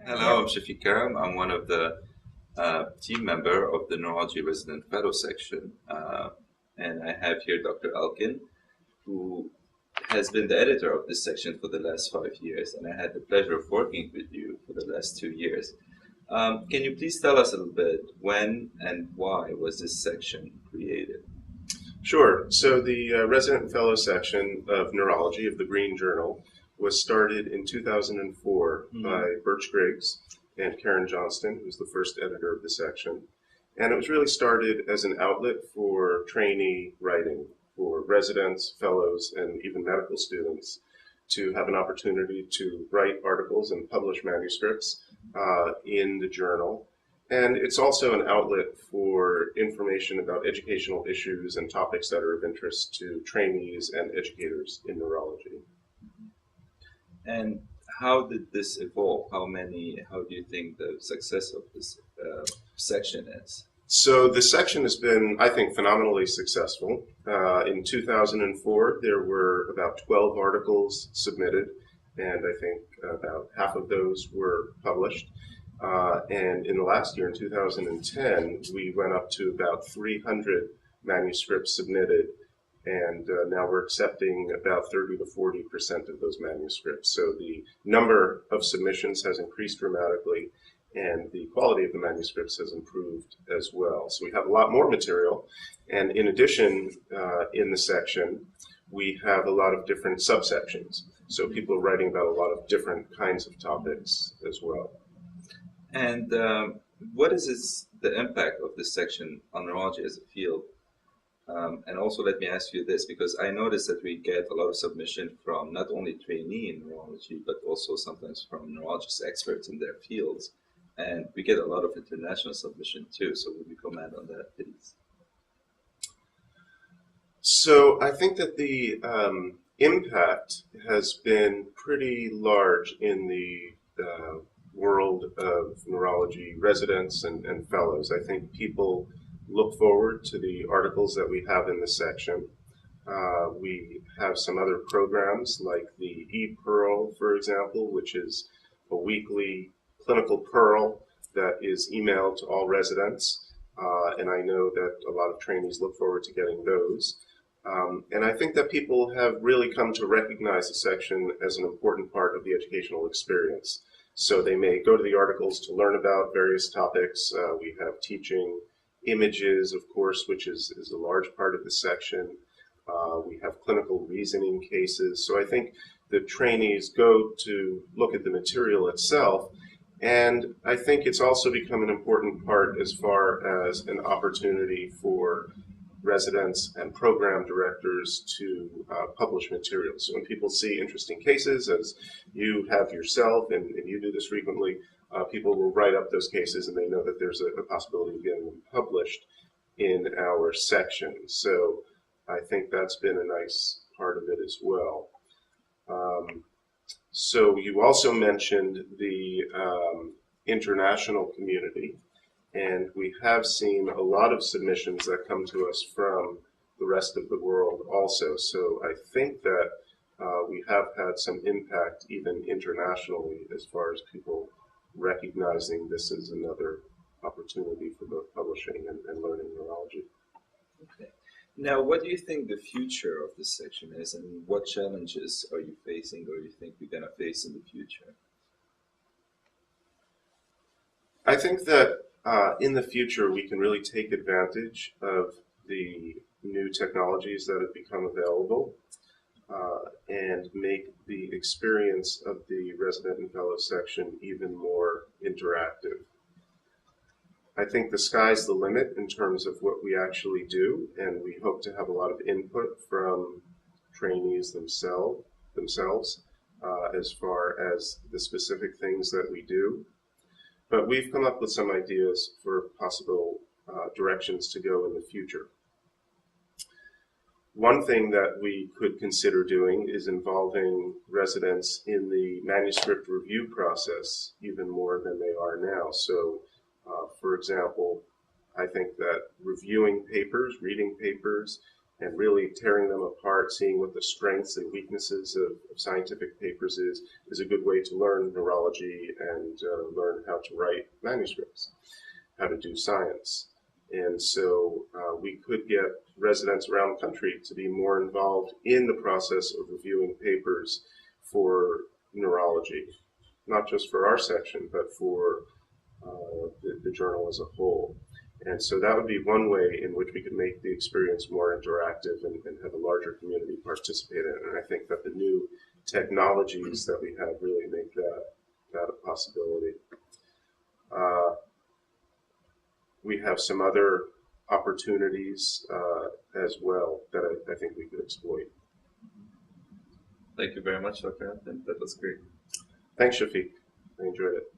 Hello, I'm Shafiq Karam. I'm one of the team member of the Neurology Resident Fellow section. And I have here Dr. Alkin, who has been the editor of this section for the last 5 years. And I had the pleasure of working with you for the last 2 years. Can you please tell us a little bit when and why was this section created? Sure. So the Resident and Fellow section of Neurology of the Green Journal was started in 2004 by Birch Griggs and Karen Johnston, who's the first editor of the section. And it was really started as an outlet for trainee writing for residents, fellows, and even medical students to have an opportunity to write articles and publish manuscripts in the journal. And it's also an outlet for information about educational issues and topics that are of interest to trainees and educators in neurology. And how did this evolve? How do you think the success of this section is? So the section has been, I think, phenomenally successful. In 2004, there were about 12 articles submitted, and I think about half of those were published. And in the last year, in 2010, we went up to about 300 manuscripts submitted, and now we're accepting about 30 to 40% of those manuscripts. So the number of submissions has increased dramatically, and the quality of the manuscripts has improved as well. So we have a lot more material, and in addition, in the section, we have a lot of different subsections. So people are writing about a lot of different kinds of topics as well. And what is the impact of this section on neurology as a field? And also let me ask you this, because I noticed that we get a lot of submission from not only trainee in neurology, but also sometimes from neurologist experts in their fields. And we get a lot of international submission too. So would you comment on that, please? So I think that the impact has been pretty large in the world of neurology residents and fellows. I think people look forward to the articles that we have in this section. We have some other programs like the e-Pearl, for example, which is a weekly clinical Pearl that is emailed to all residents. And I know that a lot of trainees look forward to getting those. And I think that people have really come to recognize the section as an important part of the educational experience. So they may go to the articles to learn about various topics. We have teaching images, of course, which is a large part of the section. We have clinical reasoning cases. So I think the trainees go to look at the material itself. And I think it's also become an important part as far as an opportunity for residents and program directors to publish materials. So when people see interesting cases, as you have yourself, and you do this frequently, people will write up those cases and they know that there's a possibility of getting them published in our section. So I think that's been a nice part of it as well. So you also mentioned the international community. And we have seen a lot of submissions that come to us from the rest of the world also. So I think that we have had some impact even internationally as far as people recognizing this as another opportunity for both publishing and learning neurology. Okay. Now, what do you think the future of this section is, and what challenges are you facing or you think we're going to face in the future? I think that in the future, we can really take advantage of the new technologies that have become available and make the experience of the resident and fellow section even more interactive. I think the sky's the limit in terms of what we actually do, and we hope to have a lot of input from trainees themselves as far as the specific things that we do. But we've come up with some ideas for possible directions to go in the future. One thing that we could consider doing is involving residents in the manuscript review process even more than they are now. So, for example, I think that reviewing papers, reading papers, and really tearing them apart, seeing what the strengths and weaknesses of scientific papers is a good way to learn neurology and learn how to write manuscripts, how to do science. And so we could get residents around the country to be more involved in the process of reviewing papers for neurology, not just for our section, but for the journal as a whole. And so that would be one way in which we could make the experience more interactive and have a larger community participate in it. And I think that the new technologies that we have really make that a possibility. We have some other opportunities as well that I think we could exploit. Thank you very much, Dr. Hampton. That was great. Thanks, Shafiq. I enjoyed it.